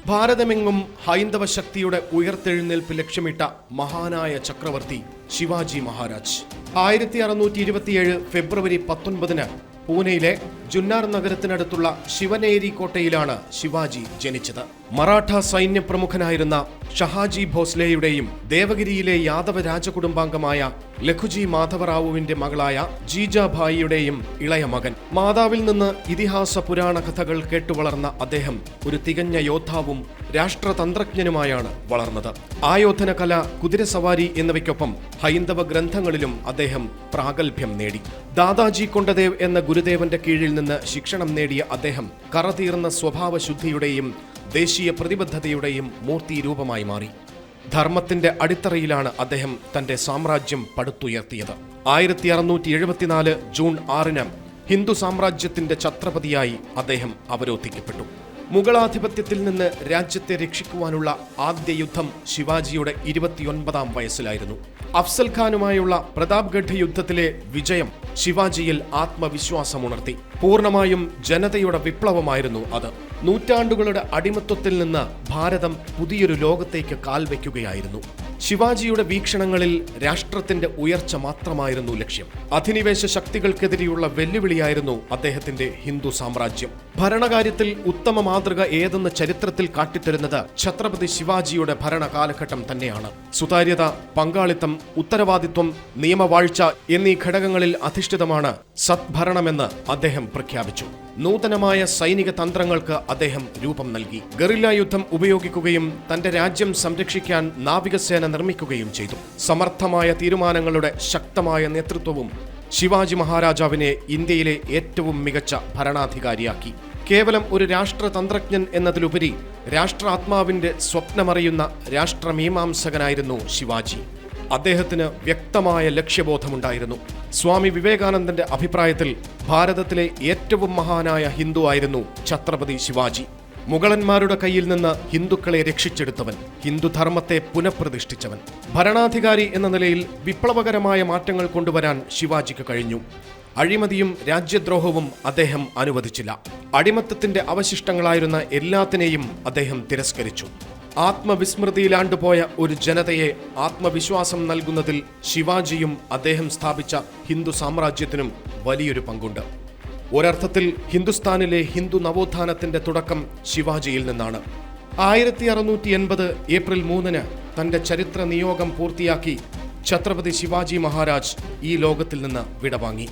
ഭാരതമെങ്ങും ഹൈന്ദവ ശക്തിയുടെ ഉയർത്തെഴുന്നേൽപ്പ് ലക്ഷ്യമിട്ട മഹാനായ ചക്രവർത്തി ശിവാജി മഹാരാജ് 1627 ഫെബ്രുവരി 19 പൂനെയിലെ ജുന്നാർ നഗരത്തിനടുത്തുള്ള ശിവനേരി കോട്ടയിലാണ് ശിവാജി ജനിച്ചത്. മറാഠ സൈന്യ പ്രമുഖനായിരുന്ന ഷഹാജി ഭോസ്ലെയുടെയും ദേവഗിരിയിലെ യാദവ രാജകുടുംബാംഗമായ ലഖുജി മാധവറാവുവിന്റെ മകളായ ജീജാഭായിയുടെയും ഇളയ മകൻ. മാതാവിൽ നിന്ന് ഇതിഹാസ പുരാണ കഥകൾ കേട്ടുവളർന്ന അദ്ദേഹം ഒരു തികഞ്ഞ യോദ്ധാവും രാഷ്ട്രതന്ത്രജ്ഞനുമായാണ് വളർന്നത്. ആയോധന കല, കുതിരസവാരി എന്നിവയ്ക്കൊപ്പം ഹൈന്ദവ ഗ്രന്ഥങ്ങളിലും അദ്ദേഹം പ്രാഗൽഭ്യം നേടി. ദാദാജി കൊണ്ടദേവ് എന്ന ഗുരുദേവന്റെ കീഴിൽ നിന്ന് ശിക്ഷണം നേടിയ അദ്ദേഹം കറതീർന്ന സ്വഭാവശുദ്ധിയുടെയും ദേശീയ പ്രതിബദ്ധതയുടെയും മൂർത്തിരൂപമായി മാറി. ധർമ്മത്തിന്റെ അടിത്തറയിലാണ് അദ്ദേഹം തന്റെ സാമ്രാജ്യം പടുത്തുയർത്തിയത്. 1674 ജൂൺ 6 ഹിന്ദു സാമ്രാജ്യത്തിന്റെ ഛത്രപതിയായി അദ്ദേഹം അവരോധിക്കപ്പെട്ടു. മുഗളാധിപത്യത്തിൽ നിന്ന് രാജ്യത്തെ രക്ഷിക്കുവാനുള്ള ആദ്യ യുദ്ധം ശിവാജിയുടെ 29ാം വയസ്സിലായിരുന്നു. അഫ്സൽ ഖാനുമായുള്ള പ്രതാപ്ഗഡ് യുദ്ധത്തിലെ വിജയം ശിവാജിയിൽ ആത്മവിശ്വാസമുണർത്തി. പൂർണ്ണമായും ജനതയുടെ വിപ്ലവമായിരുന്നു അത്. നൂറ്റാണ്ടുകളുടെ അടിമത്വത്തിൽ നിന്ന് ഭാരതം പുതിയൊരു ലോകത്തേക്ക് കാൽവെക്കുകയായിരുന്നു. ശിവാജിയുടെ വീക്ഷണങ്ങളിൽ രാഷ്ട്രത്തിന്റെ ഉയർച്ച മാത്രമായിരുന്നു ലക്ഷ്യം. അധിനിവേശ ശക്തികൾക്കെതിരെയുള്ള വെല്ലുവിളിയായിരുന്നു അദ്ദേഹത്തിന്റെ ഹിന്ദു സാമ്രാജ്യം. ഭരണകാര്യത്തിൽ ഉത്തമ മാതൃക ഏതെന്ന് ചരിത്രത്തിൽ കാട്ടിത്തരുന്നത് ഛത്രപതി ശിവാജിയുടെ ഭരണകാലഘട്ടം തന്നെയാണ്. സുതാര്യത, പങ്കാളിത്തം, ഉത്തരവാദിത്വം, നിയമവാഴ്ച എന്നീ ഘടകങ്ങളിൽ അധിഷ്ഠിതമാണ് സദ്ഭരണമെന്ന് അദ്ദേഹം പ്രഖ്യാപിച്ചു. നൂതനമായ സൈനിക തന്ത്രങ്ങൾക്ക് അദ്ദേഹം രൂപം നൽകി. ഗറില്ല യുദ്ധം ഉപയോഗിക്കുകയും തന്റെ രാജ്യം സംരക്ഷിക്കാൻ നാവികസേന നിർമ്മിക്കുകയും ചെയ്തു. സമർത്ഥമായ തീരുമാനങ്ങളുടെ ശക്തമായ നേതൃത്വവും ശിവാജി മഹാരാജാവിനെ ഇന്ത്യയിലെ ഏറ്റവും മികച്ച ഭരണാധികാരിയാക്കി. കേവലം ഒരു രാഷ്ട്രതന്ത്രജ്ഞൻ എന്നതിലുപരി രാഷ്ട്രാത്മാവിന്റെ സ്വപ്നമറിയുന്ന രാഷ്ട്രമീമാംസകനായിരുന്നു ശിവാജി. അദ്ദേഹത്തിന് വ്യക്തമായ ലക്ഷ്യബോധമുണ്ടായിരുന്നു. സ്വാമി വിവേകാനന്ദന്റെ അഭിപ്രായത്തിൽ ഭാരതത്തിലെ ഏറ്റവും മഹാനായ ഹിന്ദു ആയിരുന്നു ഛത്രപതി ശിവാജി. മുഗളന്മാരുടെ കയ്യിൽ നിന്ന് ഹിന്ദുക്കളെ രക്ഷിച്ചെടുത്തവൻ, ഹിന്ദുധർമ്മത്തെ പുനഃപ്രതിഷ്ഠിച്ചവൻ. ഭരണാധികാരി എന്ന നിലയിൽ വിപ്ലവകരമായ മാറ്റങ്ങൾ കൊണ്ടുവരാൻ ശിവാജിക്ക് കഴിഞ്ഞു. അഴിമതിയും രാജ്യദ്രോഹവും അദ്ദേഹം അനുവദിച്ചില്ല. അടിമത്തത്തിന്റെ അവശിഷ്ടങ്ങളായിരുന്ന എല്ലാത്തിനെയും അദ്ദേഹം തിരസ്കരിച്ചു. ആത്മവിസ്മൃതിയിലാണ്ടുപോയ ഒരു ജനതയെ ആത്മവിശ്വാസം നൽകുന്നതിൽ ശിവാജിയും അദ്ദേഹം സ്ഥാപിച്ച ഹിന്ദു സാമ്രാജ്യത്തിനും വലിയൊരു പങ്കുണ്ട്. ഒരർത്ഥത്തിൽ ഹിന്ദുസ്ഥാനിലെ ഹിന്ദു നവോത്ഥാനത്തിന്റെ തുടക്കം ശിവാജിയിൽ നിന്നാണ്. 1680 ഏപ്രിൽ 3 തന്റെ ചരിത്ര നിയോഗം പൂർത്തിയാക്കി ഛത്രപതി ശിവാജി മഹാരാജ് ഈ ലോകത്തിൽ നിന്ന് വിടവാങ്ങി.